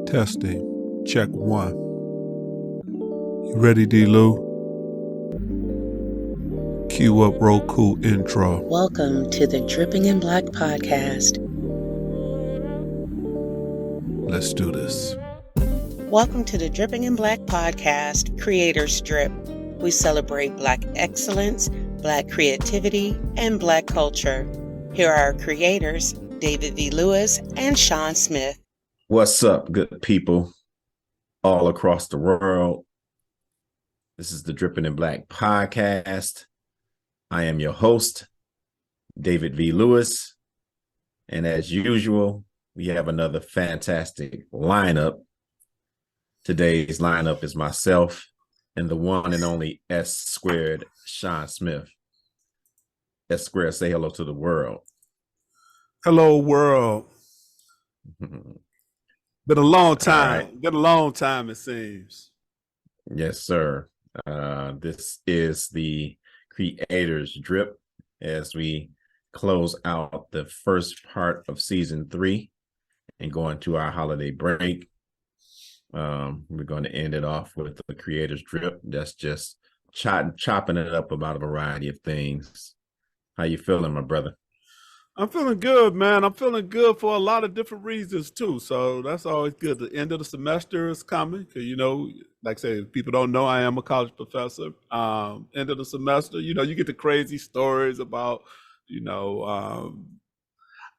Testing. Check one. You ready, D-Lou? Cue up Roku intro. Welcome to the Dripping in Black podcast. Let's do this. Welcome to the Dripping in Black podcast, Creators Drip. We celebrate Black excellence, Black creativity, and Black culture. Here are our creators, David V. Lewis and Sean Smith. What's up, good people all across the world? This is the Dripping in Black podcast. I am your host, David V. Lewis. And as usual, we have another fantastic lineup. Today's lineup is myself and the one and only S Squared, Sean Smith. S Squared, say hello to the world. Hello, world. Been a long time. Right. Been a long time, it seems. Yes, sir. This is the Creators Drip as we close out the first part of season 3 and go into our holiday break. We're going to end it off with the Creators Drip. That's just chopping it up about a variety of things. How you feeling, my brother? I'm feeling good, man. I'm feeling good for a lot of different reasons, too. So that's always good. The end of the semester is coming. Because, you know, like I say, if people don't know, I am a college professor. End of the semester, you know, you get the crazy stories about, you know,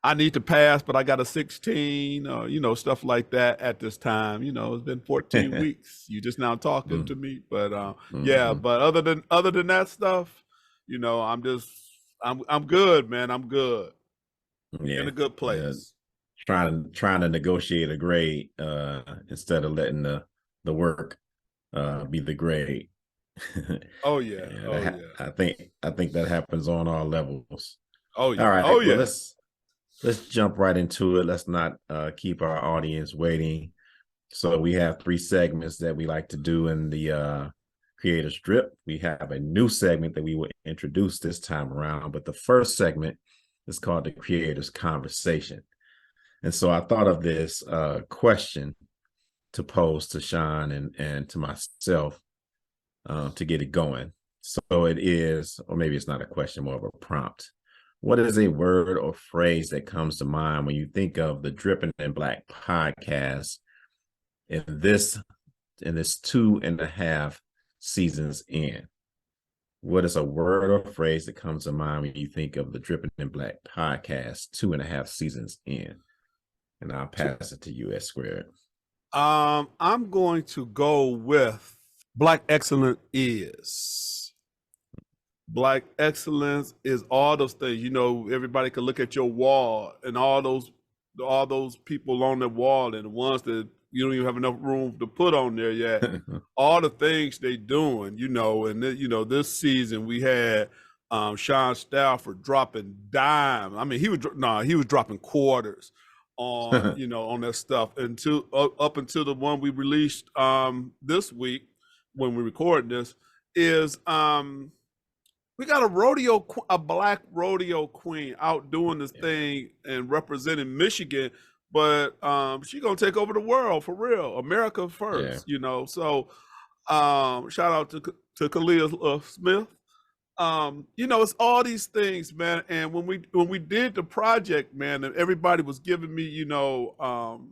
I need to pass, but I got a 16, you know, stuff like that at this time. You know, it's been 14 weeks. You just now talking to me. But yeah, but other than that stuff, you know, I'm good, man. I'm good. Yeah, in a good place. Trying to negotiate a grade instead of letting the work be the grade. Oh yeah. I think that happens on all levels. Oh yeah. All right. Oh yeah. Well, let's jump right into it. Let's not keep our audience waiting. So we have 3 segments that we like to do in the Creators Drip. We have a new segment that we will introduce this time around, but the first segment is called the Creators Conversation. And so I thought of this question to pose to Sean and to myself to get it going. So it is, or maybe it's not a question, more of a prompt. What is a word or phrase that comes to mind when you think of the Dripping in Black podcast in this 2.5 seasons in? What is a word or phrase that comes to mind when you think of the Dripping in Black podcast 2.5 seasons in? And I'll pass it to you, S Squared. I'm going to go with Black excellence is. Black excellence is all those things. You know, everybody can look at your wall and all those people on the wall and the ones that you don't even have enough room to put on there yet. All the things they doing, you know, and you know, this season we had Sean Stafford dropping dime. I mean, he was dropping quarters on you know, on that stuff up until the one we released this week when we record this is we got a Black rodeo queen out doing this thing and representing Michigan, but she gonna take over the world for real. America first, you know. So shout out to Kalia Smith. You know, it's all these things, man. And when we did the project, man, and everybody was giving me, you know,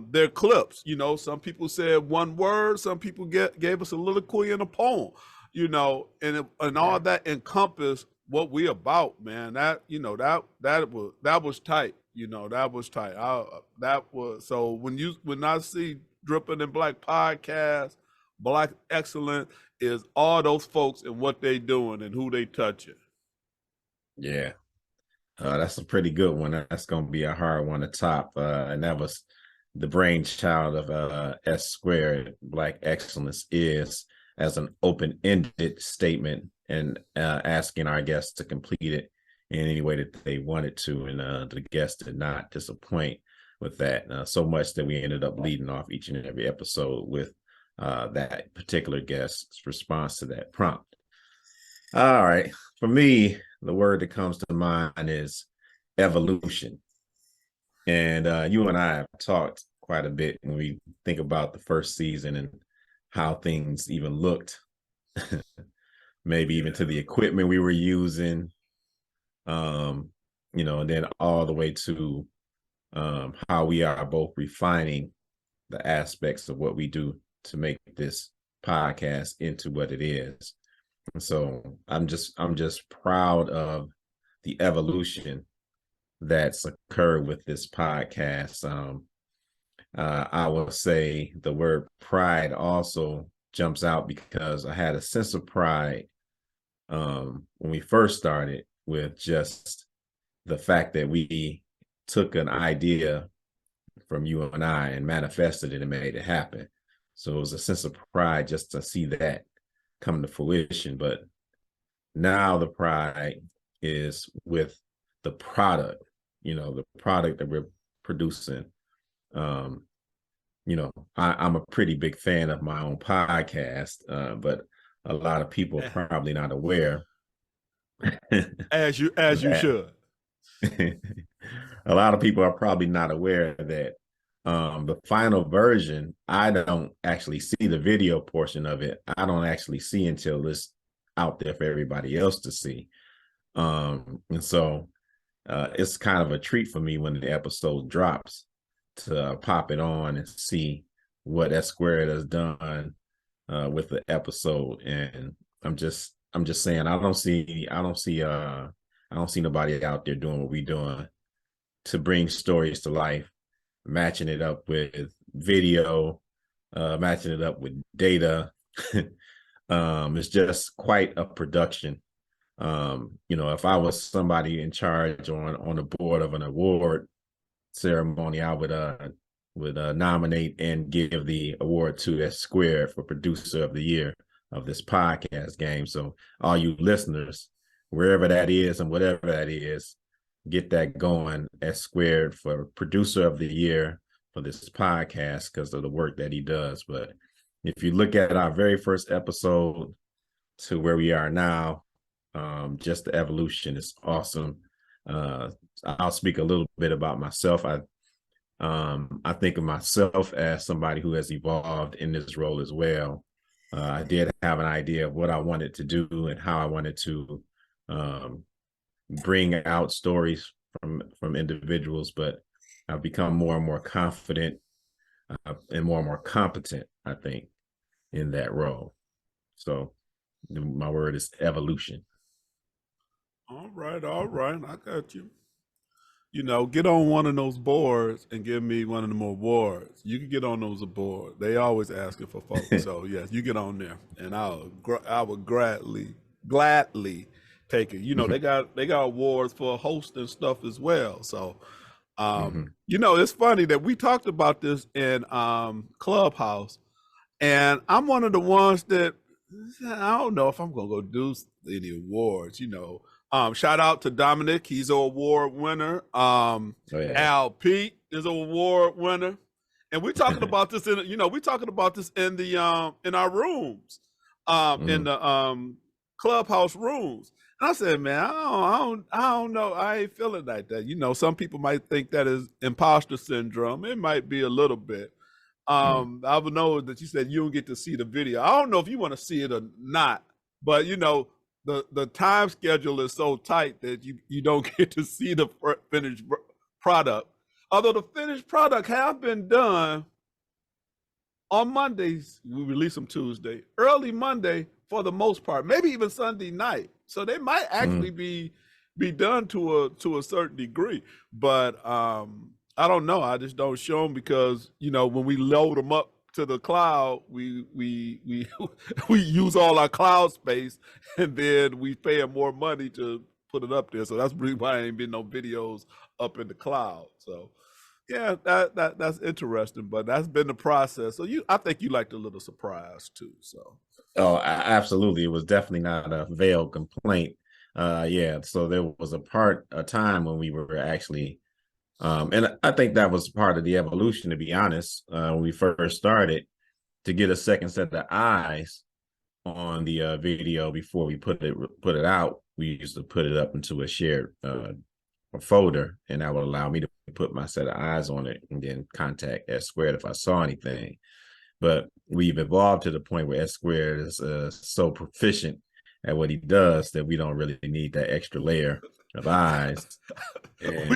their clips. You know, some people said one word, some people gave us a soliloquy and a poem. You know, and all that encompassed what we about, man. That, you know, that was tight. You know, that was tight. So when I see Dripping in Black podcast, Black excellence is all those folks and what they doing and who they touching. Yeah, that's a pretty good one. That's gonna be a hard one to top. And that was the brainchild of S Squared. Black excellence is, as an open-ended statement, and asking our guests to complete it in any way that they wanted to. And the guests did not disappoint with that, so much that we ended up leading off each and every episode with that particular guest's response to that prompt. All right. For me, the word that comes to mind is evolution. And you and I have talked quite a bit when we think about the first season and how things even looked, maybe even to the equipment we were using, and then all the way to how we are both refining the aspects of what we do to make this podcast into what it is. And so I'm just proud of the evolution that's occurred with this podcast. I will say the word pride also jumps out because I had a sense of pride when we first started, with just the fact that we took an idea from you and I and manifested it and made it happen. So it was a sense of pride just to see that come to fruition. But now the pride is with the product, the product that we're producing. I'm a pretty big fan of my own podcast, but a lot of people are probably not aware. As you should. A lot of people are probably not aware that the final version, I don't actually see the video portion of it. I don't actually see until it's out there for everybody else to see. And so it's kind of a treat for me when the episode drops to pop it on and see what S Squared has done with the episode. And I'm just saying, I don't see nobody out there doing what we're doing to bring stories to life, matching it up with video, matching it up with data. It's just quite a production. If I was somebody in charge on the board of an award ceremony, I would nominate and give the award to S Squared for Producer of the Year of this podcast game. So all you listeners, wherever that is and whatever that is, get that going. S Squared for Producer of the Year for this podcast because of the work that he does. But if you look at our very first episode to where we are now, just the evolution is awesome. I'll speak a little bit about myself. I think of myself as somebody who has evolved in this role as well. I did have an idea of what I wanted to do and how I wanted to bring out stories from individuals, but I've become more and more confident and more competent, I think, in that role. So my word is evolution. All right. I got you. Get on one of those boards and give me one of them awards. You can get on those awards. They always asking for folks. So yes, you get on there, and I would gladly take it. They got awards for hosting stuff as well. So, it's funny that we talked about this in Clubhouse, and I'm one of the ones that I don't know if I'm gonna go do any awards. Shout out to Dominic, he's an award winner. Al Pete is an award winner, and we're talking about this in the in our rooms, in the Clubhouse rooms. And I said, man, I don't know, I ain't feeling like that. Some people might think that is imposter syndrome. It might be a little bit. I would know that you said you don't get to see the video. I don't know if you want to see it or not, but the time schedule is so tight that you don't get to see the finished product. Although the finished product have been done on Mondays, we release them Tuesday, early Monday for the most part, maybe even Sunday night. So they might actually be done to a certain degree, but I don't know. I just don't show them because when we load them up to the cloud, we use all our cloud space, and then we pay them more money to put it up there. So that's really why I ain't been no videos up in the cloud. So yeah, that's interesting, but that's been the process. So I think you liked a little surprise too. So absolutely, it was definitely not a veiled complaint. So there was a time when we were actually and I think that was part of the evolution, to be honest, when we first started, to get a second set of eyes on the video before we put it out. We used to put it up into a shared a folder, and that would allow me to put my set of eyes on it and then contact S Squared if I saw anything. But we've evolved to the point where S Squared is so proficient at what he does that we don't really need that extra layer of eyes. And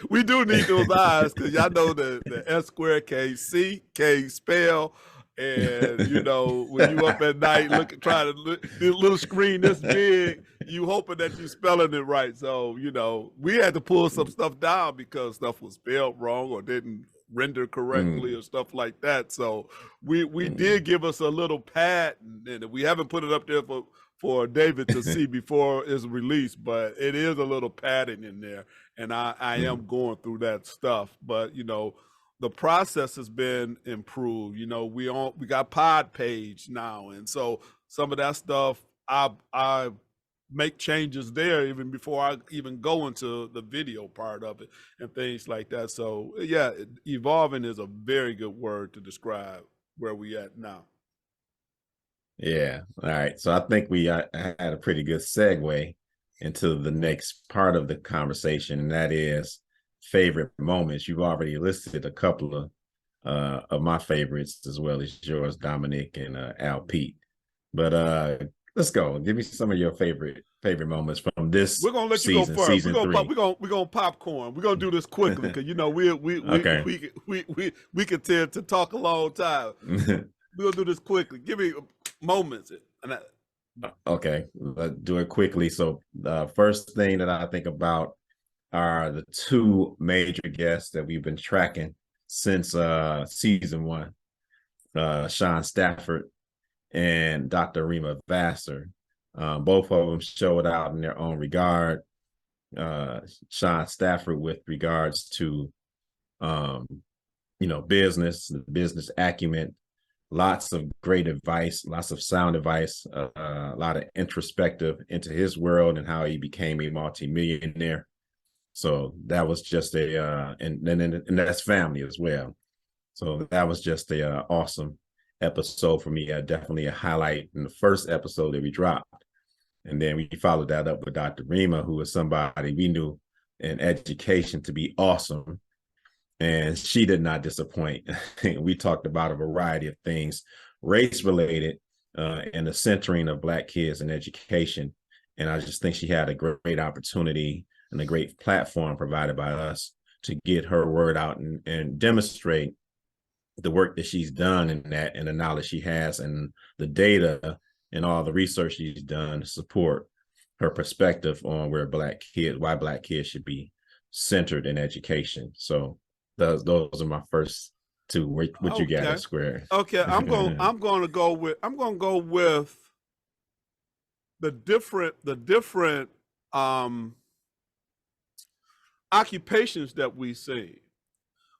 we do need those eyes, because y'all know the S Squared can't see, can't spell. And you know, when you up at night trying to look this little screen this big, you hoping that you spelling it right. So, you know, we had to pull some stuff down because stuff was spelled wrong or didn't render correctly or stuff like that. So we did give us a little pad, and we haven't put it up there for David to see before it's released, but it is a little padding in there, and I am going through that stuff. But you know, the process has been improved. You know, we got Pod Page now, and so some of that stuff I make changes there even before I even go into the video part of it and things like that. So yeah, evolving is a very good word to describe where we at now. Yeah. All right. So I think we had a pretty good segue into the next part of the conversation, and that is favorite moments. You've already listed a couple of my favorites as well as yours, Dominic and Al Pete. But let's go. Give me some of your favorite moments from this. We're gonna let you go first. We're gonna popcorn. We're gonna do this quickly because you know we can tend to talk a long time. We're gonna do this quickly. Give me moments. Okay, let's do it quickly. So the first thing that I think about are the two major guests that we've been tracking since season 1, Sean Stafford and Dr. Rima Vassar. Both of them showed out in their own regard. Sean Stafford with regards to business acumen, lots of great advice, lots of sound advice, a lot of introspective into his world and how he became a multimillionaire. So that was just and that's family as well. So that was just a awesome episode for me. Definitely a highlight in the first episode that we dropped. And then we followed that up with Dr. Rima, who was somebody we knew in education to be awesome. And she did not disappoint. We talked about a variety of things, race-related, and the centering of Black kids in education. And I just think she had a great opportunity and a great platform provided by us to get her word out and demonstrate the work that she's done in that, and the knowledge she has and the data and all the research she's done to support her perspective on why Black kids should be centered in education. So those are my first two. What you got at Square? Okay, I'm going to go with the different occupations that we see.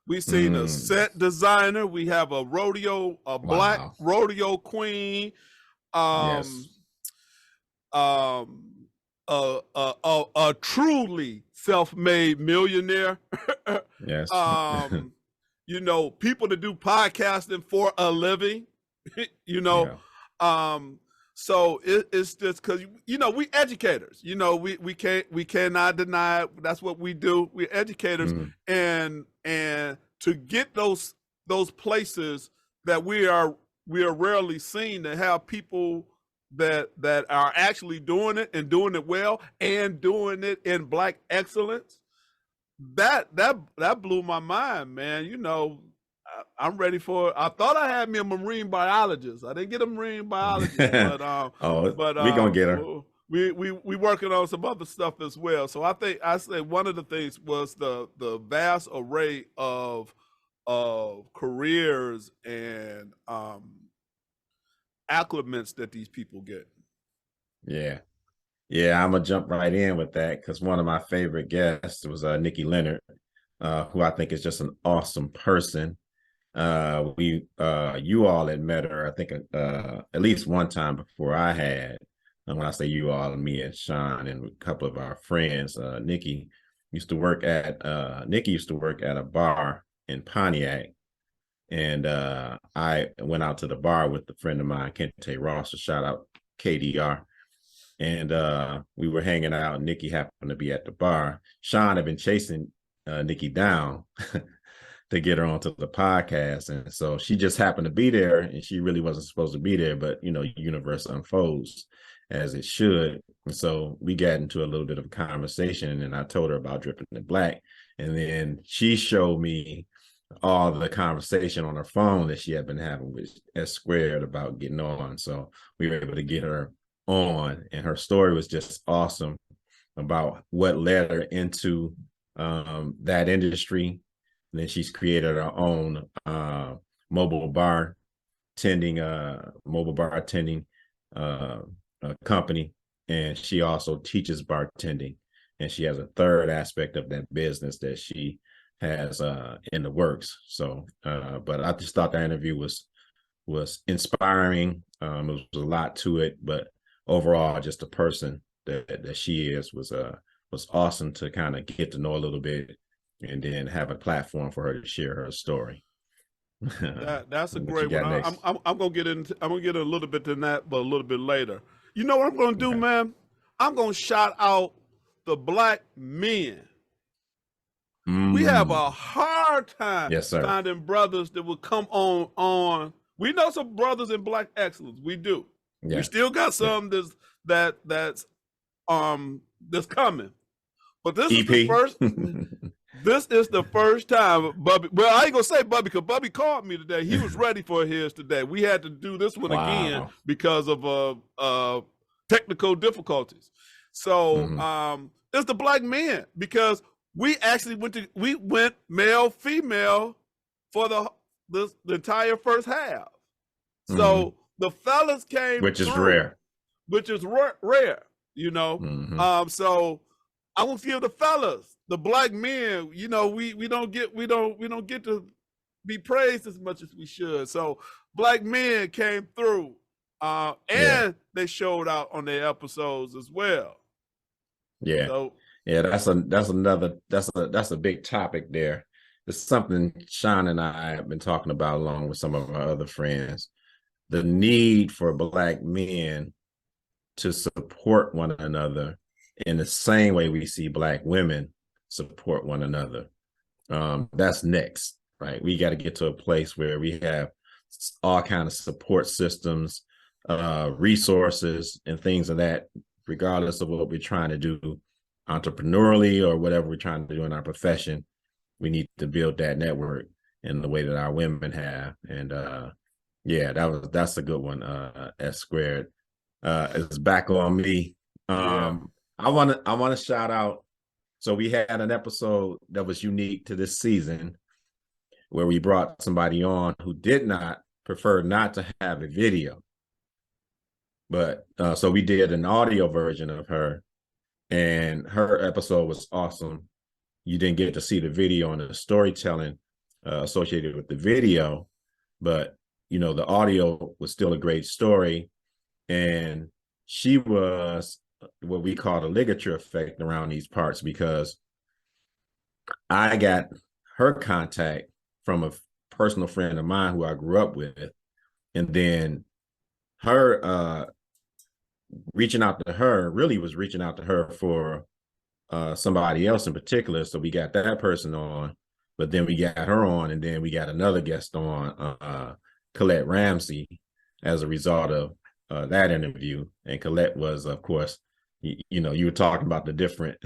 We seen a set designer. We have a black rodeo queen. A truly self-made millionaire. Yes. You know, people that do podcasting for a living. You know, so it's just because we educators. You know, we cannot deny it. That's what we do. We're educators, and to get those places that we are rarely seen, to have people that are actually doing it and doing it well and doing it in Black excellence. That blew my mind, man. You know, I'm ready for it. I thought I had me a marine biologist. I didn't get a marine biologist, but we gonna get her. We working on some other stuff as well. So I say one of the things was the vast array of careers and acclimates that these people get. Yeah, I'm gonna jump right in with that because one of my favorite guests was Nikki Leonard, who I think is just an awesome person. You all had met her, I think, at least one time before I had. And when I say you all, me and Sean and a couple of our friends, Nikki used to work at a bar in Pontiac. And I went out to the bar with a friend of mine, Kente Ross, a shout out KDR. and we were hanging out. And Nikki happened to be at the bar. Sean had been chasing Nikki down to get her onto the podcast, and so she just happened to be there, and she really wasn't supposed to be there. But universe unfolds as it should, and so we got into a little bit of a conversation, and I told her about Dripping in Black, and then she showed me all the conversation on her phone that she had been having with S Squared about getting on. So we were able to get her on, and her story was just awesome about what led her into that industry. And then she's created her own mobile bartending company, and she also teaches bartending, and she has a third aspect of that business that she has in the works. So but I just thought that interview was inspiring. It was a lot to it, but overall, just the person that she is was awesome to kind of get to know a little bit, and then have a platform for her to share her story. That's a great one. I'm gonna get a little bit to that, but a little bit later. You know what I'm gonna do, man? I'm gonna shout out the Black men. We have a hard time finding brothers that will come on. We know some brothers in Black excellence. We do. Yeah. We still got some that's coming. But this is the first. This is the first time, Bubby. Well, I ain't gonna say Bubby because Bubby called me today. He was ready for his today. We had to do this one again because of technical difficulties. So it's the Black men, because we actually went male, female for the entire first half. So the fellas came, which is rare. So I will feel the fellas, the Black men. We don't get to be praised as much as we should. So Black men came through, and they showed out on their episodes as well. Yeah. So, that's a big topic there. It's something Sean and I have been talking about along with some of our other friends. The need for Black men to support one another in the same way we see Black women support one another. That's next, right? We got to get to a place where we have all kind of support systems, resources, and things of that, regardless of what we're trying to do entrepreneurially or whatever we're trying to do in our profession. We need to build that network in the way that our women have. And that's a good one. S Squared is back on me. I want to shout out. So we had an episode that was unique to this season where we brought somebody on who prefer not to have a video. But so we did an audio version of her, and her episode was awesome. You didn't get to see the video and the storytelling associated with the video, but the audio was still a great story. And she was what we call the ligature effect around these parts, because I got her contact from a personal friend of mine who I grew up with, and then her reaching out to her really was reaching out to her for somebody else in particular. So we got that person on, but then we got her on, and then we got another guest on, Colette Ramsey, as a result of that interview. And Colette was, of course, you were talking about the different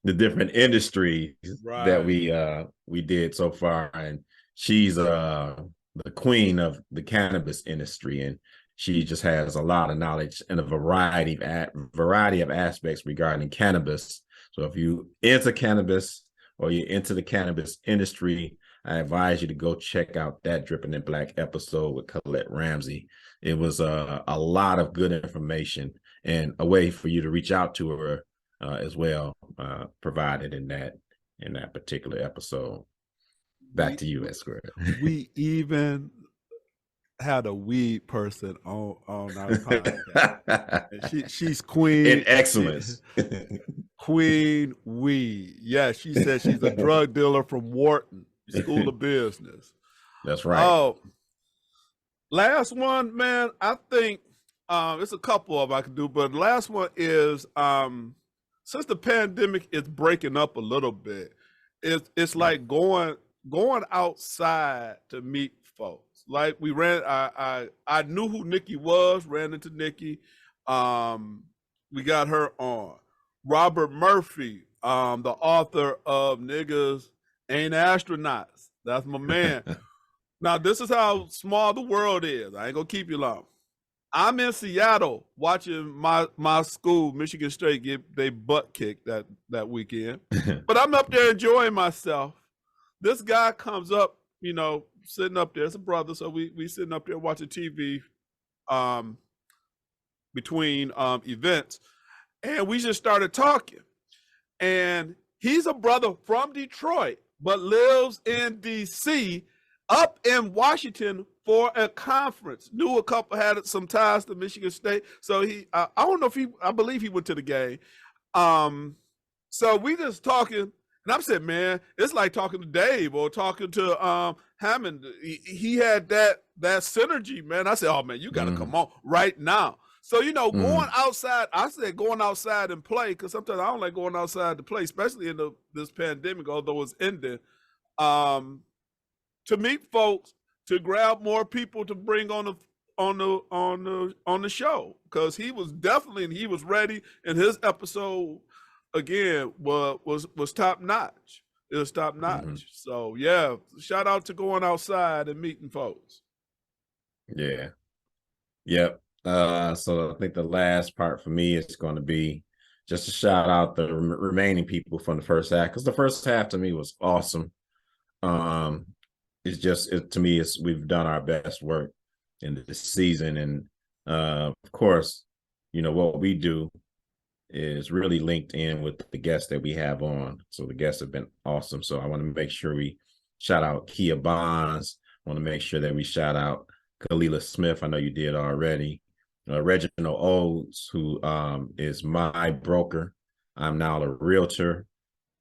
the different industries that we did so far, and she's the queen of the cannabis industry, and she just has a lot of knowledge and a variety of aspects regarding cannabis. So if you into cannabis or you're into the cannabis industry, I advise you to go check out that Dripping in Black episode with Colette Ramsey. It was a lot of good information and a way for you to reach out to her as well, provided in that particular episode. Back to you, S Squared. We even had a weed person on our podcast. She's queen in excellence. Queen weed. Yeah, she said she's a drug dealer from Wharton School of Business. That's right. Oh, last one, man. I think It's a couple of I can do, but the last one is since the pandemic is breaking up a little bit, it's like going outside to meet folks. Like we ran, I knew who Nikki was, ran into Nikki. We got her on. Robert Murphy, the author of Niggas Ain't Astronauts. That's my man. Now, this is how small the world is. I ain't gonna keep you long. I'm in Seattle watching my school, Michigan State, get their butt kicked that weekend. But I'm up there enjoying myself. This guy comes up, sitting up there. It's a brother, so we sitting up there watching TV between events, and we just started talking. And he's a brother from Detroit, but lives in DC, up in Washington for a conference. Knew a couple, had some ties to Michigan State. So I don't know if I believe he went to the game. So we just talking, and I'm saying, man, it's like talking to Dave or talking to Hammond. He had that synergy, man. I said, oh man, you got to come on right now. So, going outside, I said going outside and play, because sometimes I don't like going outside to play, especially in this pandemic, although it's ending. To meet folks, to grab more people to bring on the show, because he was ready, and his episode again was top notch. It was top notch. So yeah, shout out to going outside and meeting folks. Yeah. Yep. So I think the last part for me is going to be just to shout out the remaining people from the first half, because the first half to me was awesome. To me, we've done our best work in this season. And of course, what we do is really linked in with the guests that we have on. So the guests have been awesome. So I want to make sure we shout out Kia Bonds. I want to make sure that we shout out Kalila Smith. I know you did already. Reginald Oates, who is my broker. I'm now a realtor.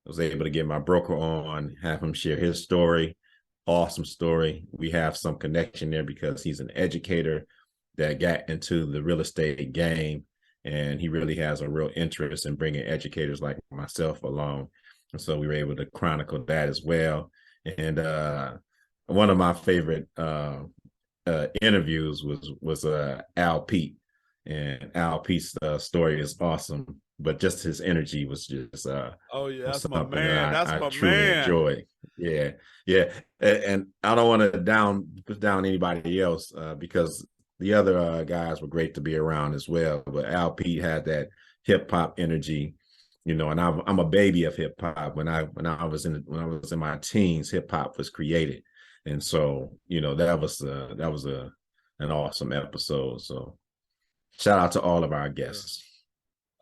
I was able to get my broker on, have him share his story. Awesome story. We have some connection there because he's an educator that got into the real estate game, and he really has a real interest in bringing educators like myself along. And so we were able to chronicle that as well. And one of my favorite interviews was Al Pete, and Al Pete's story is awesome, but just his energy was just oh yeah, that's my man. That's my truly man. Enjoy. Yeah. And I don't want to put down anybody else because the other guys were great to be around as well. But Al Pete had that hip hop energy, and I'm a baby of hip hop. When I was in my teens, hip hop was created, and so that was an awesome episode. So shout out to all of our guests.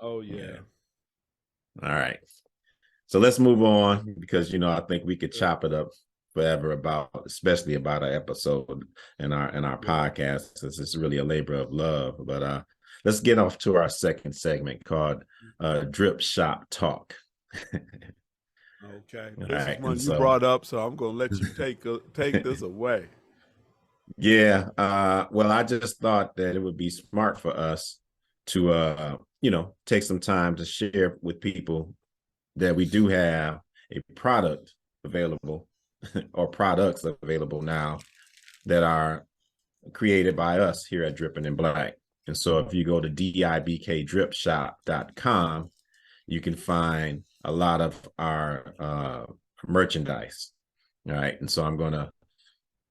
Oh yeah. All right. So let's move on, because I think we could chop it up forever especially about our episode and our podcast, since it's really a labor of love. But let's get off to our second segment called Drip Shop Talk. Okay. This is one you brought up, so I'm gonna let you take this away. Yeah. Well, I just thought that it would be smart for us to take some time to share with people that we do have a product available or products available now that are created by us here at Dripping in Black. And so if you go to dibkdripshop.com, you can find a lot of our merchandise. All right. And so I'm going to,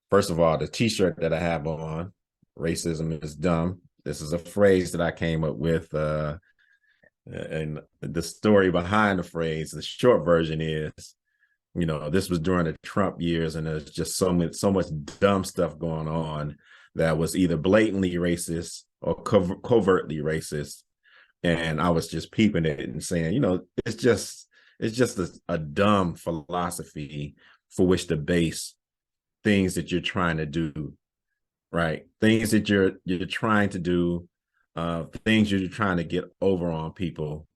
first of all, the t-shirt that I have on, "Racism is Dumb." This is a phrase that I came up with, and the story behind the phrase, the short version is, this was during the Trump years, and there's just so much dumb stuff going on that was either blatantly racist or covertly racist. And I was just peeping at it and saying, it's just a dumb philosophy for which to base things that you're trying to do, right? Things that you're trying to do, things you're trying to get over on people.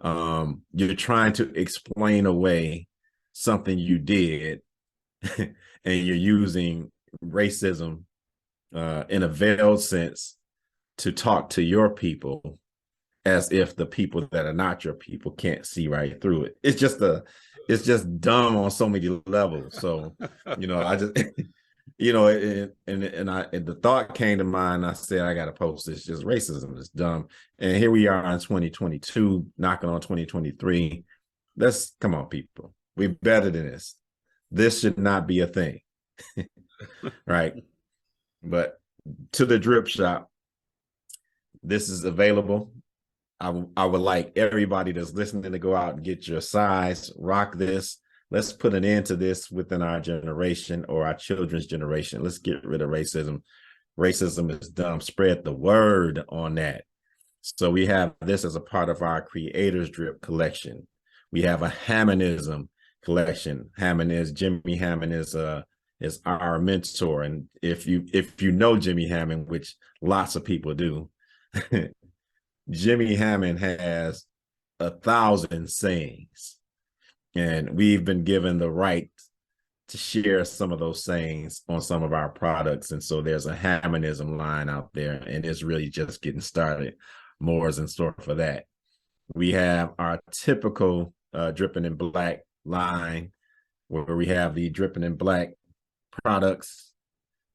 You're trying to explain away something you did, and you're using racism in a veiled sense to talk to your people as if the people that are not your people can't see right through it. It's just dumb on so many levels. So, I just, and the thought came to mind. I said, I got to post this. Just racism is dumb. And here we are in 2022, knocking on 2023. Come on, people. We're better than this. This should not be a thing. Right. But to the drip shop, this is available. I would like everybody that's listening to go out and get your size, rock this. Let's put an end to this within our generation or our children's generation. Let's get rid of racism. Racism is dumb. Spread the word on that. So we have this as a part of our Creators Drip collection. We have a Hammonism collection. Jimmy Hammond is our mentor. And if you know Jimmy Hammond, which lots of people do, Jimmy Hammond has 1,000 sayings, and we've been given the right to share some of those sayings on some of our products. And so there's a Hammonism line out there, and it's really just getting started. More is in store for that. We have our typical Dripping in Black line, where we have the Dripping in Black products.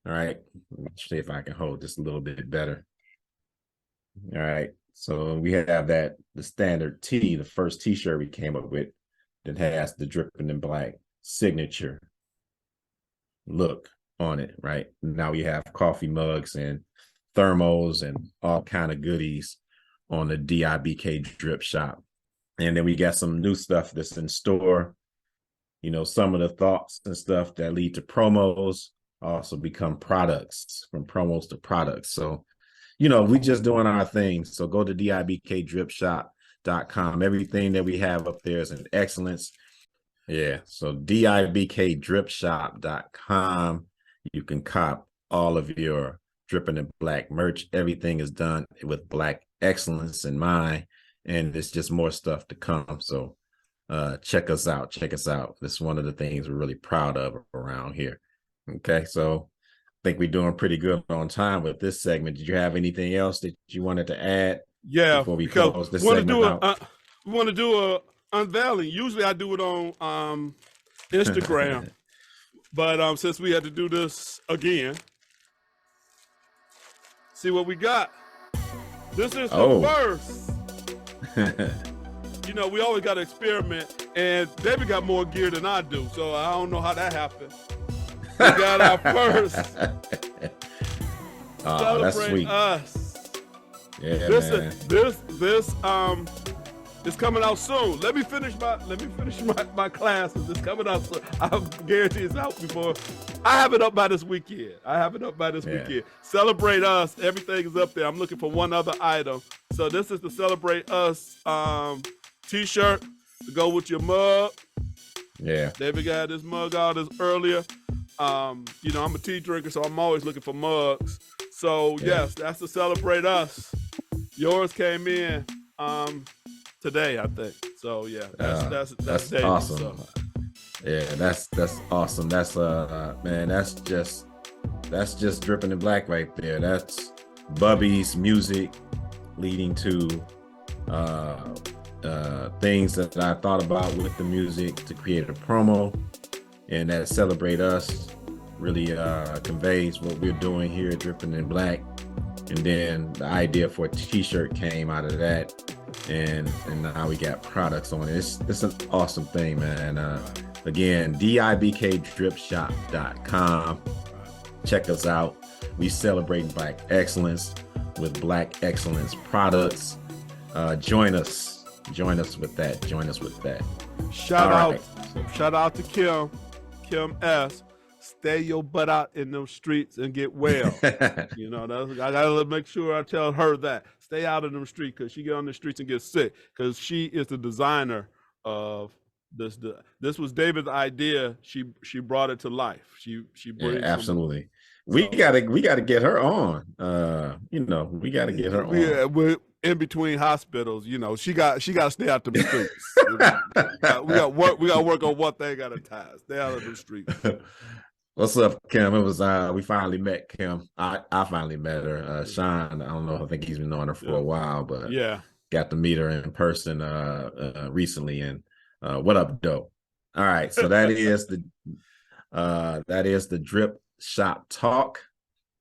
All right, let's see if I can hold this a little bit better. All right. So we have the standard tee, the first t-shirt we came up with that has the Dripping in Black signature look on it, right? Now we have coffee mugs and thermos and all kind of goodies on the DIBK Drip Shop. And then we got some new stuff that's in store. Some of the thoughts and stuff that lead to promos also become products, from promos to products. So we just doing our thing. So go to dibkdripshop.com. Everything that we have up there is in excellence. Yeah. So dibkdripshop.com. You can cop all of your Dripping in Black merch. Everything is done with Black excellence in mind. And it's just more stuff to come. So check us out. It's one of the things we're really proud of around here. Okay. So I think we're doing pretty good on time with this segment. Did you have anything else that you wanted to add? Yeah, before we close this segment out? We want to do a unveiling. Usually I do it on Instagram, but since we had to do this again, see what we got. This is the first. We always got to experiment, and David got more gear than I do, so I don't know how that happened. We got our first. Celebrate that's sweet. Us. Yeah, this man. Is coming out soon. Let me finish my classes. It's coming out soon. I guarantee it's out before. I have it up by this weekend. Weekend. Celebrate Us. Everything is up there. I'm looking for one other item. So this is the Celebrate Us t-shirt to go with your mug. Yeah. David got this mug out earlier. I'm a tea drinker, so I'm always looking for mugs. So yes, that's to Celebrate Us. Yours came in today, I think. So yeah, that's David, awesome. So. Yeah, that's awesome. That's man, that's just Dripping in Black right there. That's Bubby's music leading to things that I thought about with the music to create a promo. And that Celebrate Us really conveys what we're doing here at Dripping in Black. And then the idea for a t-shirt came out of that. And now we got products on it. It's an awesome thing, man. Again, dibkdripshop.com. Check us out. We celebrate Black excellence with Black excellence products. Join us with that. Shout out to Kim S. Stay your butt out in them streets and get well. I gotta make sure I tell her that. Stay out of them streets, because she get on the streets and get sick, because she is the designer of this. This was David's idea. She brought it to life. She brings absolutely. We gotta get her on. We gotta get her on. Yeah, we're in between hospitals. She got to stay out the streets. we got work on one thing at a time. Stay out of the streets. What's up, Kim? It was we finally met Kim. I finally met her. Sean, I don't know. I think he's been knowing her for a while, but Yeah. got to meet her in person recently. And what up, dope? All right, so that is the Drip Shop Talk.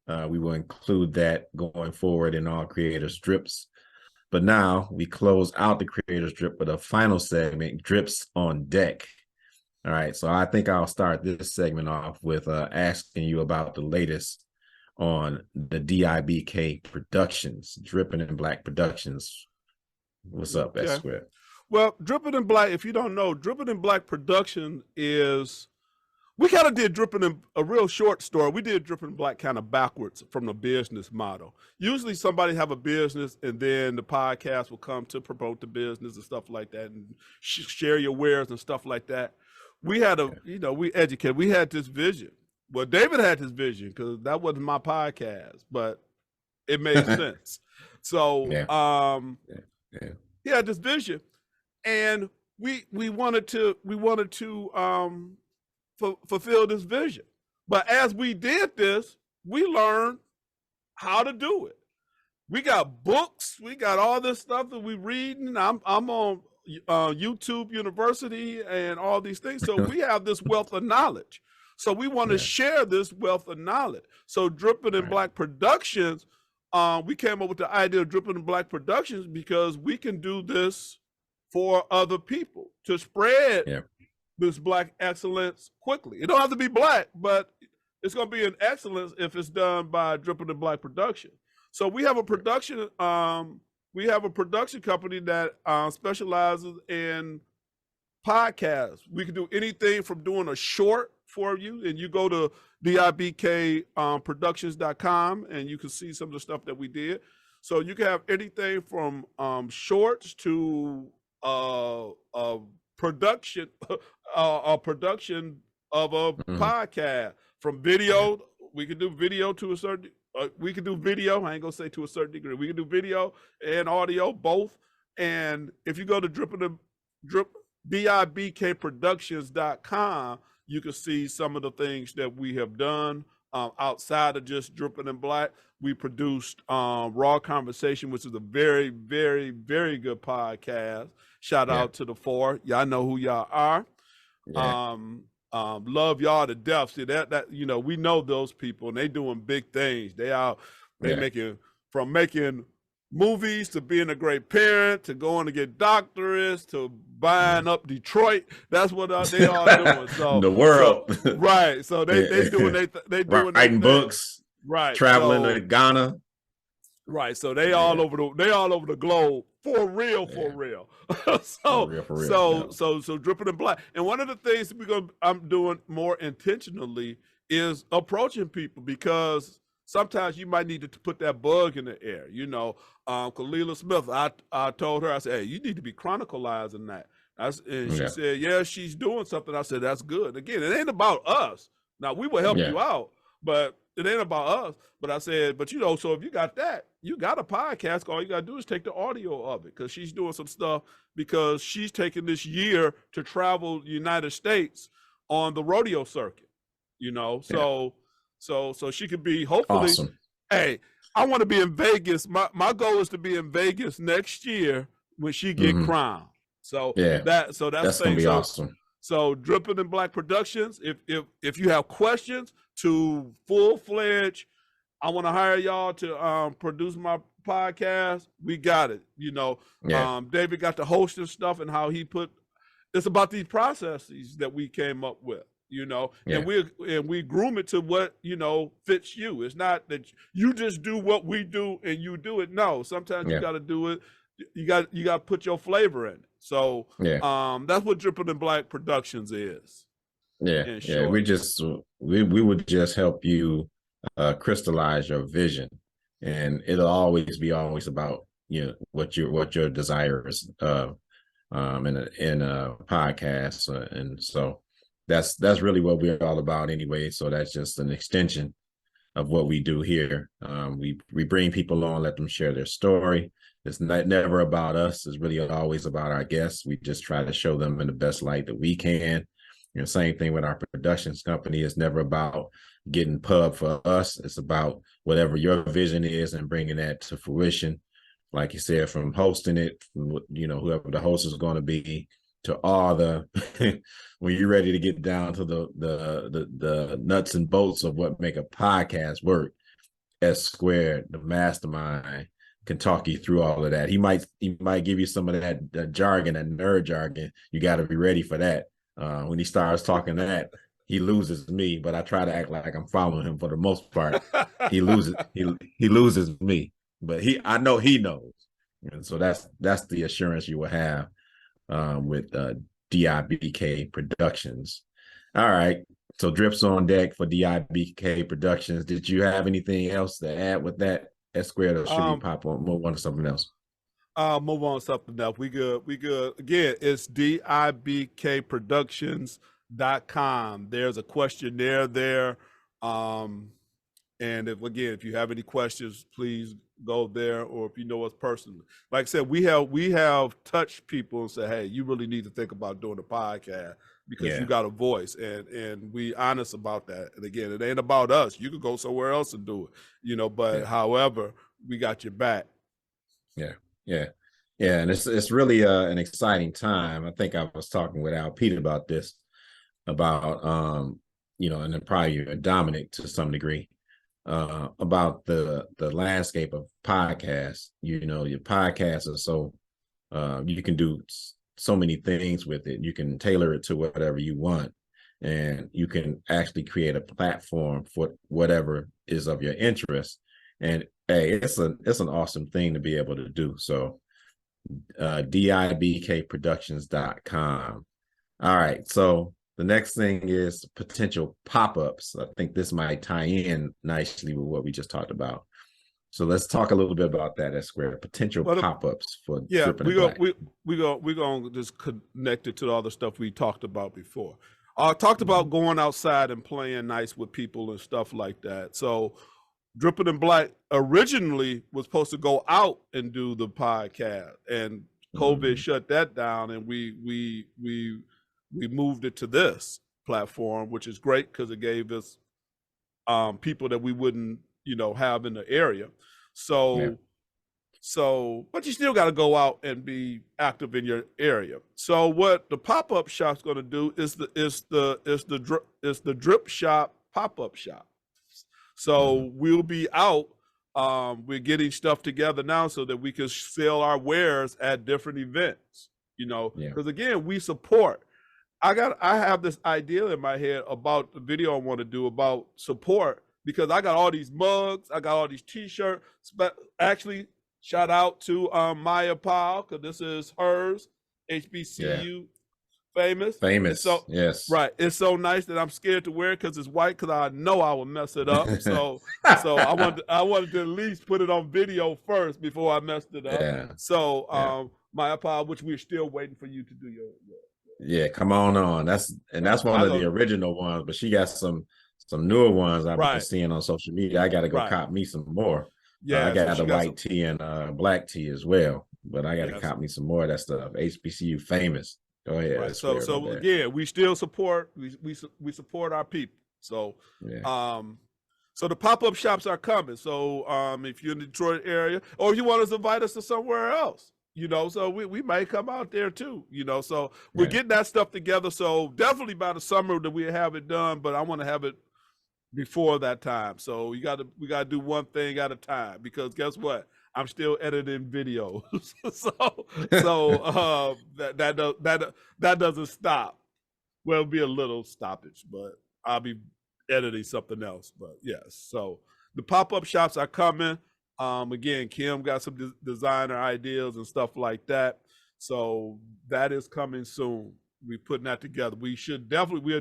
We will include that going forward in all Creators Drips. But now we close out the Creators Drip with a final segment, Drips on Deck. All right, so I think I'll start this segment off with asking you about the latest on the DIBK Productions, Dripping in Black Productions. What's up, Okay. S-Square? Well, Dripping in Black, if you don't know, Dripping in Black Production is, we kind of did Dripping in a real short story. We did Dripping in Black kind of backwards from the business model. Usually somebody have a business and then the podcast will come to promote the business and stuff like that and share your wares and stuff like that. We had we had this vision. Well, David had this vision because that wasn't my podcast, but it made sense. So he had this vision, and we wanted to fulfill this vision. But as we did this, we learned how to do it. We got books, we got all this stuff that we reading. I'm on YouTube University and all these things. So we have this wealth of knowledge. So we want to share this wealth of knowledge. So Dripping in Black Productions, we came up with the idea of Dripping in Black Productions because we can do this for other people to spread this Black excellence quickly. It don't have to be Black, but it's going to be an excellence if it's done by Dripping in Black Production. So we have a production company that specializes in podcasts. We can do anything from doing a short for you, and you go to dibkproductions.com and you can see some of the stuff that we did. So you can have anything from shorts to a production of a podcast. From video, we can do video to a certain. We can do video. I ain't gonna say to a certain degree. We can do video and audio, both. And if you go to dibkproductions.com, you can see some of the things that we have done outside of just Dripping in Black. We produced Raw Conversation, which is a very, very, very good podcast. Shout out to the four. Y'all know who y'all are. Love y'all to death. See that we know those people and they doing big things. They making movies to being a great parent to going to get doctorates to buying up Detroit. That's what they all doing. So the world, So they doing writing books, traveling to Ghana. Right, so they all over the globe for real. So Dripping in Black. And one of the things I'm doing more intentionally is approaching people, because sometimes you might need to put that bug in the air. Kalila Smith, I told her, I said, hey, you need to be chronicalizing that. She said, yeah, she's doing something. I said, that's good. Again, it ain't about us. Now, we will help you out, but it ain't about us. But I said, so if you got that, you got a podcast, all you got to do is take the audio of it, because she's doing some stuff, because she's taking this year to travel the United States on the rodeo circuit, so she could be hopefully, awesome. Hey, I want to be in Vegas. My goal is to be in Vegas next year when she get crowned. So that's gonna be awesome. So Dripping in Black Productions, if you have questions to full-fledged, I want to hire y'all to produce my podcast, we got it. David got the hosting stuff and how he it's about these processes that we came up with, and we groom it to what, fits you. It's not that you just do what we do and you do it. No, sometimes you got to do it. You got to put your flavor in it. So that's what Dripping in Black Productions is. We would just help you crystallize your vision, and it'll always be about what your desire is in a podcast, and so that's really what we're all about anyway. So that's just an extension of what we do here. We bring people on, let them share their story. It's never about us. It's really always about our guests. We just try to show them in the best light that we can, Same thing with our productions company. It's never about getting pub for us. It's about whatever your vision is and bringing that to fruition. Like you said, from hosting it, from, whoever the host is going to be, to all the when you're ready to get down to the nuts and bolts of what make a podcast work. S Squared, the mastermind, can talk you through all of that. He might give you some of that jargon, that nerd jargon. You got to be ready for that. When he starts talking that, he loses me, but I try to act like I'm following him for the most part. He loses me, but I know he knows. And so that's the assurance you will have with DIBK Productions. All right. So Drips on deck for DIBK Productions. Did you have anything else to add with that? S Squared, or should we move on to something else? Move on to something else. We good. Again, it's DIBKProductions.com. There's a questionnaire there. And if you have any questions, please go there, or if you know us personally. Like I said, we have touched people and said, hey, you really need to think about doing a podcast because you got a voice, and we honest about that. And again, it ain't about us. You could go somewhere else and do it, but however, we got your back. Yeah. And it's really an exciting time. I think I was talking with Al Pete about this, about and then probably Dominic to some degree, about the landscape of podcasts. Your podcasts are so you can do so many things with it. You can tailor it to whatever you want, and you can actually create a platform for whatever is of your interest. And hey, it's an awesome thing to be able to do. So DIBKProductions.com. All right. So the next thing is potential pop-ups. I think this might tie in nicely with what we just talked about. So let's talk a little bit about that. S Squared, potential pop-ups for Dripping in Black. We're gonna just connect it to all the stuff we talked about before. Talked about going outside and playing nice with people and stuff like that. So Dripping in Black originally was supposed to go out and do the podcast, and COVID shut that down, and we moved it to this platform, which is great because it gave us people that we wouldn't have in the area. So but you still got to go out and be active in your area. So what the pop-up shop's going to do is the Drip Shop pop-up shop. So we'll be out. We're getting stuff together now so that we can sell our wares at different events. Because again, we support. I have this idea in my head about the video I want to do about support, because I got all these mugs, I got all these t-shirts. Actually, shout out to Maya Powell, because this is hers, HBCU famous. So, yes. Right. It's so nice that I'm scared to wear it because it's white, because I know I will mess it up. So I wanted to at least put it on video first before I messed it up. Yeah. So Maya Powell, which we're still waiting for you to do your Yeah, come on. That's one of the original ones, but she got some newer ones I've been seeing on social media. I got to go cop me some more. I got the white tee and black tee as well, but I got to cop me some more of that stuff. HBCU famous. Go ahead. Right. So again, we still support. We support our people. So so the pop-up shops are coming. So if you're in the Detroit area, or if you want to invite us to somewhere else, so we might come out there too, so we're getting that stuff together. So definitely by the summer that we have it done, but I want to have it before that time. So we got to do one thing at a time, because guess what? I'm still editing videos. so that doesn't stop. Well, it'll be a little stoppage, but I'll be editing something else. But yes, so the pop-up shops are coming. Again, Kim got some designer ideas and stuff like that. So that is coming soon. We're putting that together. We'll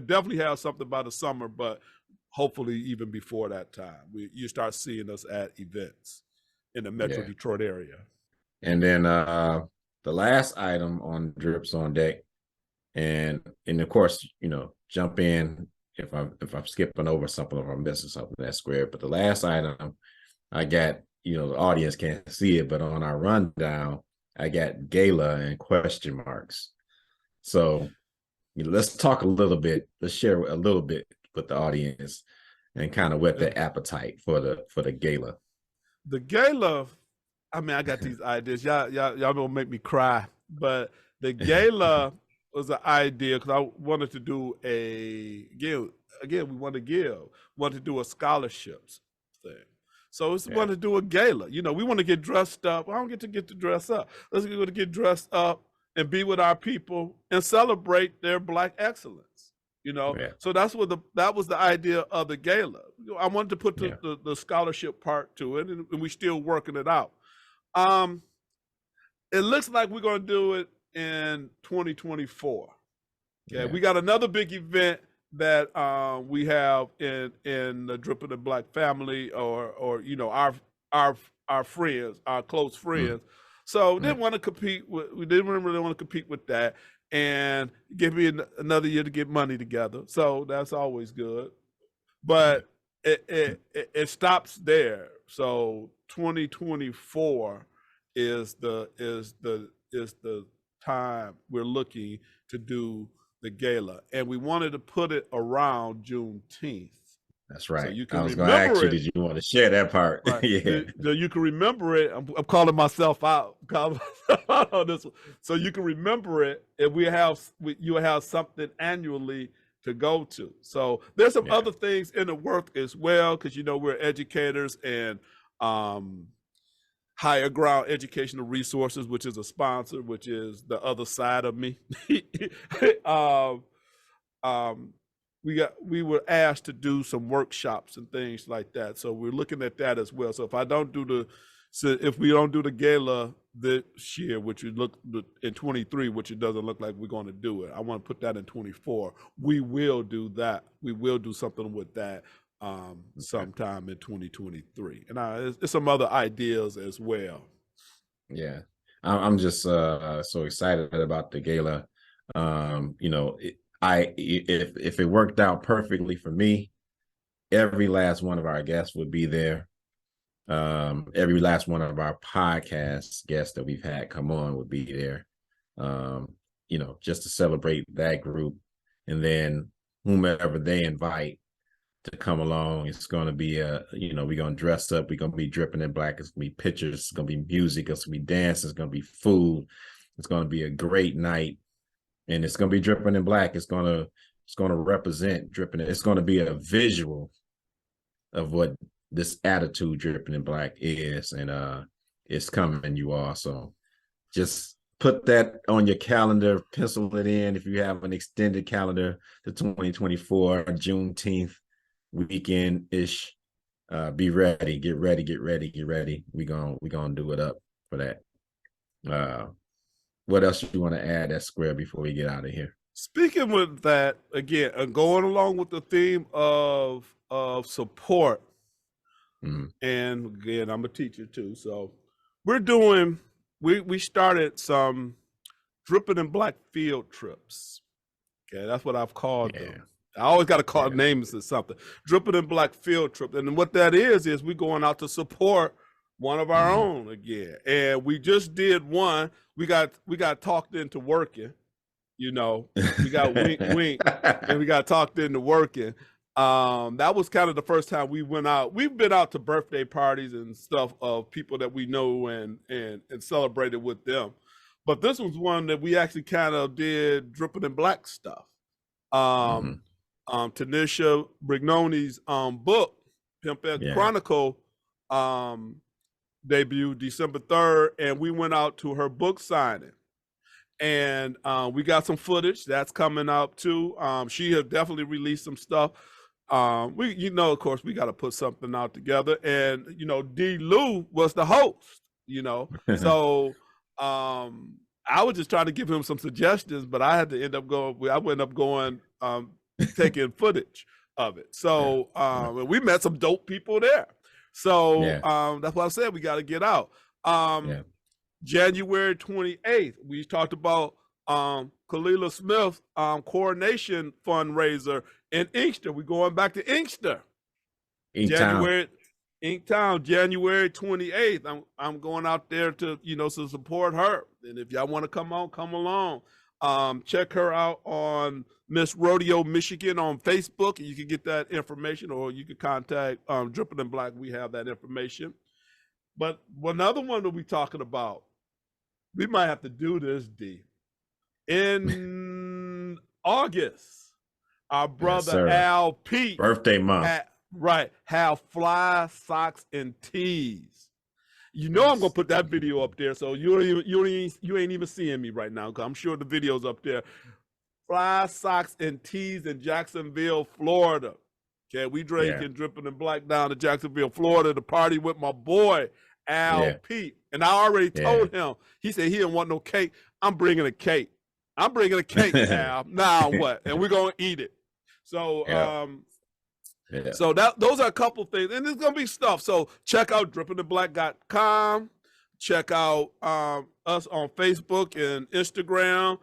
definitely have something by the summer, but hopefully even before that time, you start seeing us at events in the Metro Detroit area. And then the last item on Drips on Deck, and of course, jump in if I'm skipping over something or I'm missing something. That's square. But the last item I got, the audience can't see it, but on our rundown, I got gala and question marks. So let's talk a little bit. Let's share a little bit with the audience and kind of whet Yeah. the appetite for the gala. The gala, I mean, I got these ideas. Y'all gonna make me cry. But the gala was an idea because I wanted to do again, we wanted to do a scholarships thing. So it's Yeah. want to do a gala. You know, we want to get dressed up. I don't get to dress up. Let's get dressed up and be with our people and celebrate their Black excellence. You know, Yeah. so that was the idea of the gala. I wanted to put Yeah. the scholarship part to it, and we're still working it out. It looks like we're going to do it in 2024. Okay, Yeah. we got another big event that we have in the Dripping in Black family, or you know, our friends, our close friends. So we didn't want to compete with. We didn't really want to compete with that, and give me another year to get money together. So that's always good, but it stops there. So 2024 is the time we're looking to do the gala, and we wanted to put it around Juneteenth. That's right. So you can I was going to ask remember you, it. did you want to share that part? Right. Yeah. So you can remember it. I'm calling myself out. On this one. So you can remember it, and you have something annually to go to. So there's some other things in the work as well, because you know we're educators, and Higher Ground Educational Resources, which is a sponsor, which is the other side of me. We were asked to do some workshops and things like that, so we're looking at that as well. So if we don't do the gala this year, which we look in 23, which it doesn't look like we're going to do it, I want to put that in 24. We will do that. We will do something with that sometime in 2023, and it's some other ideas as well. Yeah, I'm just so excited about the gala. You know, if it worked out perfectly for me, every last one of our guests would be there. Every last one of our podcast guests that we've had come on would be there. You know, just to celebrate that group, and then whomever they invite to come along. It's going to be you know, we're going to dress up. We're going to be dripping in black. It's going to be pictures. It's going to be music. It's going to be dance. It's going to be food. It's going to be a great night, and it's going to be dripping in black. It's going to represent dripping. It's going to be a visual of what this attitude dripping in black is, and it's coming, you all. So just put that on your calendar, pencil it in. If you have an extended calendar, the 2024 Juneteenth weekend-ish, be ready, get ready. We're gonna do it up for that. What else you want to add, that square, before we get out of here? Speaking with that, again, going along with the theme of support, and again, I'm a teacher too, so we started some Dripping in Black field trips. Okay, that's what I've called them. I always got to call names or something. Dripping in Black field trip, and what that is we going out to support one of our own again. And we just did one. We got talked into working. You know, we got wink, and we got talked into working. That was kind of the first time we went out. We've been out to birthday parties and stuff of people that we know and celebrated with them. But this was one that we actually kind of did Dripping in Black stuff. Tanisha Brignoni's book, Pimp Ed Chronicle, debuted December 3rd, and we went out to her book signing. And we got some footage that's coming up too. She has definitely released some stuff. You know, of course, we got to put something out together. And you know, D. Lou was the host. You know, so I was just trying to give him some suggestions, but I had to end up going. I went up going taking footage of it. So we met some dope people there. So that's why I said we got to get out. January 28th, we talked about Kalila Smith coronation fundraiser in Inkster. We're going back to Inkster. Inktown, January 28th. I'm going out there to, you know, to support her. And if y'all want to come on, come along. Check her out on Miss Rodeo Michigan on Facebook. You can get that information, or you can contact Dripping in Black. We have that information. But another one that we're talking about, we might have to do this, D. In August, our brother Al Pete, birthday month, have fly socks and tees. You know, I'm gonna put that video up there, so you ain't even seeing me right now, because I'm sure the video's up there. Fly socks and tees in Jacksonville, Florida. Okay, we drinking Dripping in Black down to Jacksonville, Florida, to party with my boy Al Pete. And I already told him. He said he didn't want no cake. I'm bringing a cake. I'm bringing a cake, Al. Now what? And we're gonna eat it. So so those are a couple things, and there's gonna be stuff. So check out drippingtheblack.com. Check out us on Facebook and Instagram.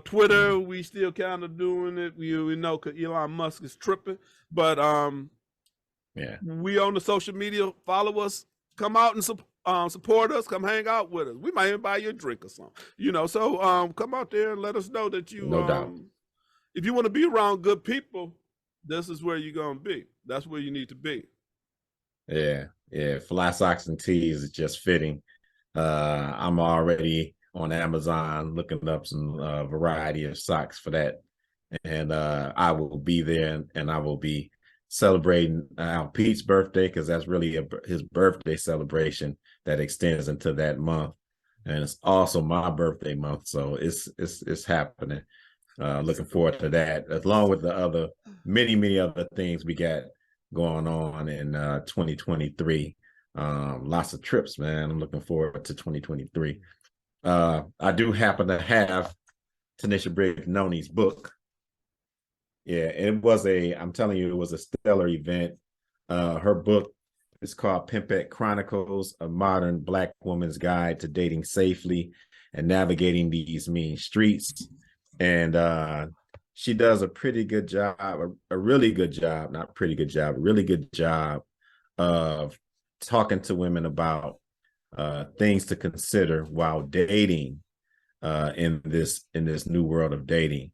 Twitter, we still kind of doing it. We know because Elon Musk is tripping, but we on the social media. Follow us. Come out and support us. Come hang out with us. We might even buy you a drink or something. You know, so come out there and let us know that you. No doubt. If you want to be around good people, this is where you're gonna be. That's where you need to be. Yeah. Fly socks and tees is just fitting. I'm already on Amazon looking up some variety of socks for that, and I will be there, and I will be celebrating Al Pete's birthday, because that's really his birthday celebration that extends into that month, and it's also my birthday month, so it's happening. Looking forward to that, along with the other many other things we got going on in 2023. Lots of trips, man. I'm looking forward to 2023. I do happen to have Tanisha Brignoni's book. I'm telling you, it was a stellar event. Her book is called Pimpette Chronicles, A Modern Black Woman's Guide to Dating Safely and Navigating These Mean Streets. And she does a pretty good job, a really good job, not pretty good job, a really good job of talking to women about things to consider while dating in this new world of dating,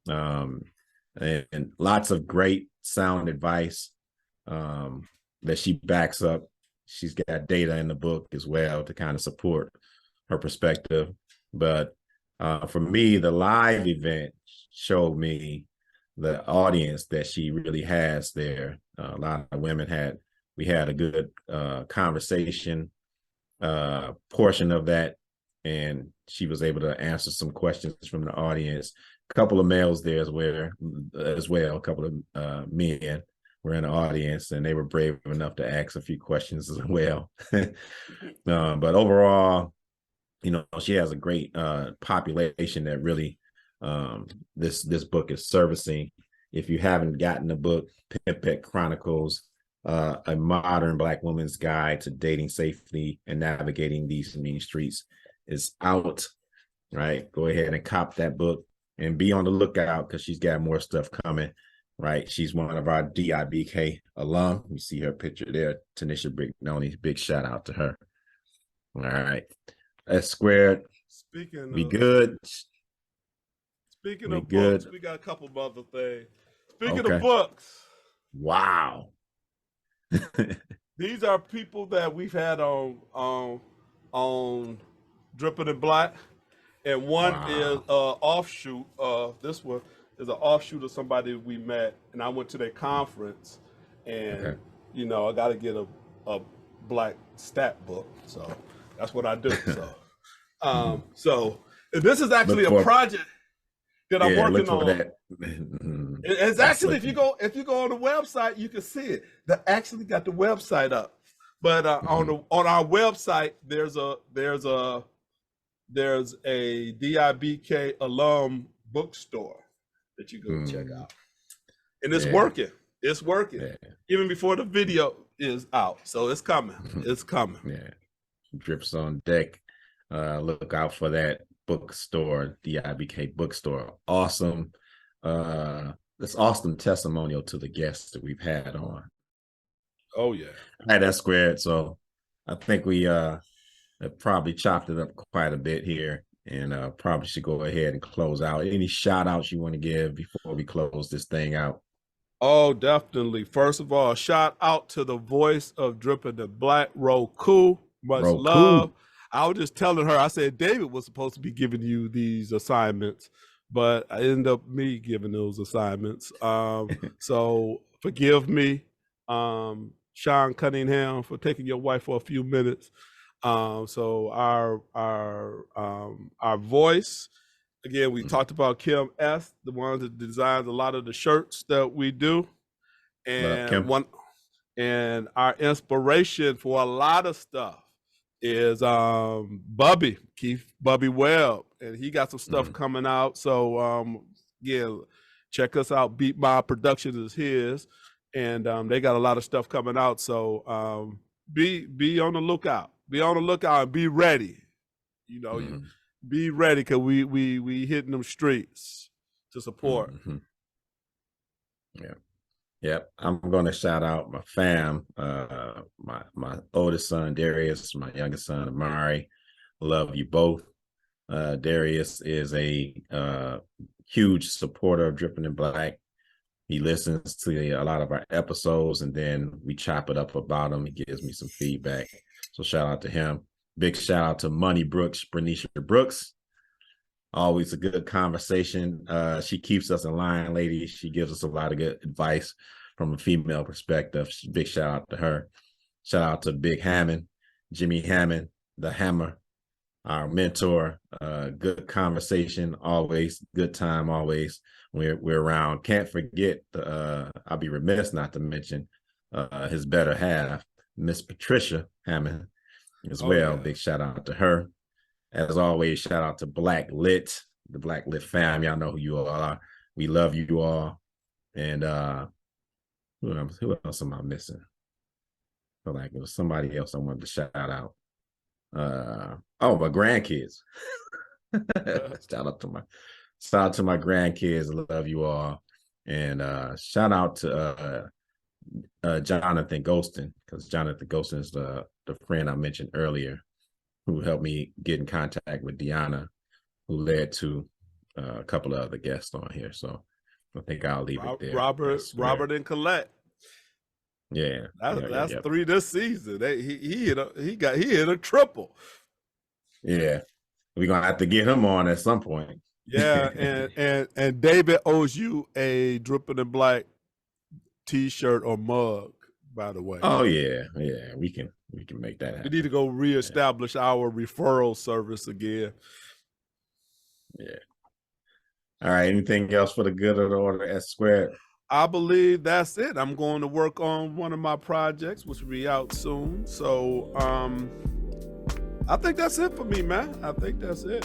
and lots of great sound advice that she backs up. She's got data in the book as well to kind of support her perspective. But for me, the live event showed me the audience that she really has there. A lot of women we had a good conversation portion of that, and she was able to answer some questions from the audience. A couple of males there as well. A couple of men were in the audience, and they were brave enough to ask a few questions as well. But overall, you know, she has a great population that really this book is servicing. If you haven't gotten the book, Pimpette Chronicles, A Modern Black Woman's Guide to Dating Safely and Navigating These Mean Streets, is out, right? Go ahead and cop that book and be on the lookout, because she's got more stuff coming, right? She's one of our DIBK alum. You see her picture there, Tanisha Brignoni. Big shout out to her. All right. S Squared. Speaking of books, we got a couple of other things. Speaking of books. Wow. These are people that we've had on Dripping in Black, and one is offshoot. This one is an offshoot of somebody we met, and I went to their conference, and you know, I got to get a black stat book, so that's what I do. So, so this is actually a project that I'm working on. It's actually, if you go on the website, you can see it. They actually got the website up, but on our website, there's a DIBK alum bookstore that you go check out, and it's working. It's working even before the video is out, so it's coming. It's coming. Yeah, Drips on deck. Look out for that bookstore, DIBK bookstore. Awesome. This awesome testimonial to the guests that we've had on. Oh yeah, I had that squared. So I think we have probably chopped it up quite a bit here. and probably should go ahead and close out. Any shout outs you want to give before we close this thing out? Oh, definitely. First of all, shout out to the voice of Dripping in Black, Roku. Much love. I was just telling her, I said, David was supposed to be giving you these assignments, but I ended up me giving those assignments. So forgive me, Sean Cunningham, for taking your wife for a few minutes. So our voice, again, we talked about Kim S., the one that designs a lot of the shirts that we do. And and our inspiration for a lot of stuff is Bubby, Keith Bubby Webb. And he got some stuff coming out. So yeah, check us out. Beat My Productions is his. And they got a lot of stuff coming out. So be on the lookout. Be on the lookout and be ready. You know, be ready, because we hitting them streets to support. Yeah. Yep. I'm going to shout out my fam, my oldest son, Darius, my youngest son, Amari. Love you both. Darius is a huge supporter of Dripping in Black. He listens to a lot of our episodes, and then we chop it up about him. He gives me some feedback. So shout out to him. Big shout out to Money Brooks, Bernicia Brooks. Always a good conversation. She keeps us in line, lady. She gives us a lot of good advice from a female perspective. Big shout out to her. Shout out to Big Hammond, Jimmy Hammond, the Hammer, our mentor. Good conversation, always. Good time, always. We're around. Can't forget, I'll be remiss not to mention his better half, Miss Patricia Hammond, as well. Yeah. Big shout out to her. As always, shout out to Black Lit, the Black Lit fam. Y'all know who you all are. We love you all. And who else am I missing? I feel like it was somebody else I wanted to shout out. My grandkids. Shout out to my grandkids. I love you all. And shout out to Jonathan Golston, because Jonathan Golston is the friend I mentioned earlier, who helped me get in contact with Deanna, who led to a couple of other guests on here. So I think I'll leave it there. Robert and Colette. Yeah, that's 3 this season. He hit a triple. Yeah, we're gonna have to get him on at some point. Yeah, and David owes you a Dripping in Black T-shirt or mug, by the way. Oh yeah, we can make that happen. We need to go reestablish our referral service again. Yeah. All right. Anything else for the good of the order S Squared? I believe that's it. I'm going to work on one of my projects, which will be out soon. So I think that's it for me, man. I think that's it.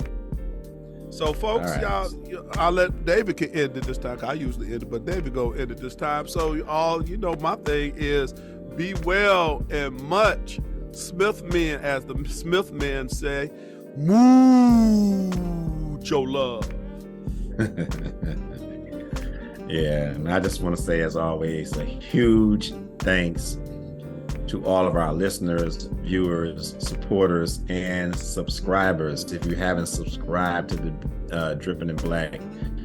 So folks, right. Y'all, I'll let David can end it this time. I usually end it, but David go end it this time. So all my thing is be well and much Smith men, as the Smith men say, mucho love. Yeah, and I just want to say, as always, a huge thanks to all of our listeners, viewers, supporters, and subscribers. If you haven't subscribed to the Dripping in Black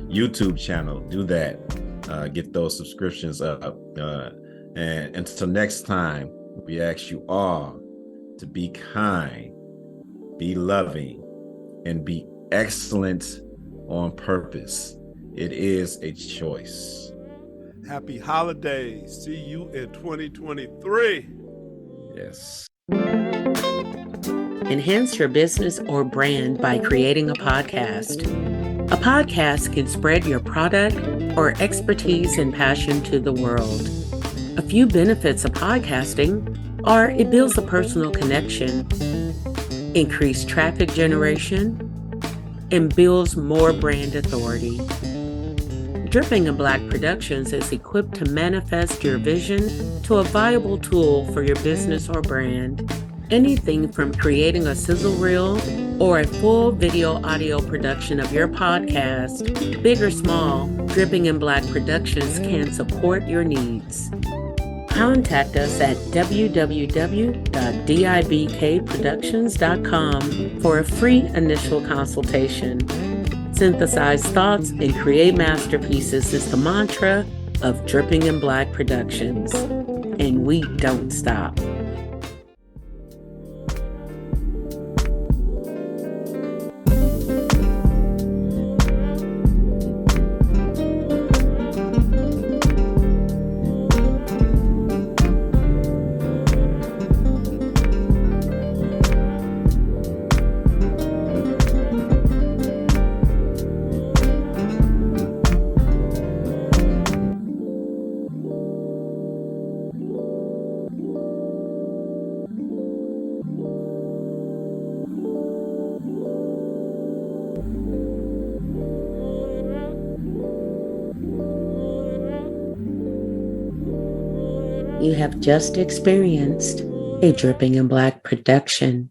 YouTube channel, do that. Get those subscriptions up. And until next time, we ask you all to be kind, be loving, and be excellent on purpose. It is a choice. Happy holidays. See you in 2023. Yes. Enhance your business or brand by creating a podcast. A podcast can spread your product or expertise and passion to the world. A few benefits of podcasting are it builds a personal connection, increased traffic generation, and builds more brand authority. Dripping in Black Productions is equipped to manifest your vision to a viable tool for your business or brand. Anything from creating a sizzle reel or a full video audio production of your podcast, big or small, Dripping in Black Productions can support your needs. Contact us at www.dibkproductions.com for a free initial consultation. Synthesize thoughts and create masterpieces is the mantra of Dripping in Black Productions. And we don't stop. You have just experienced a Dripping in Black production.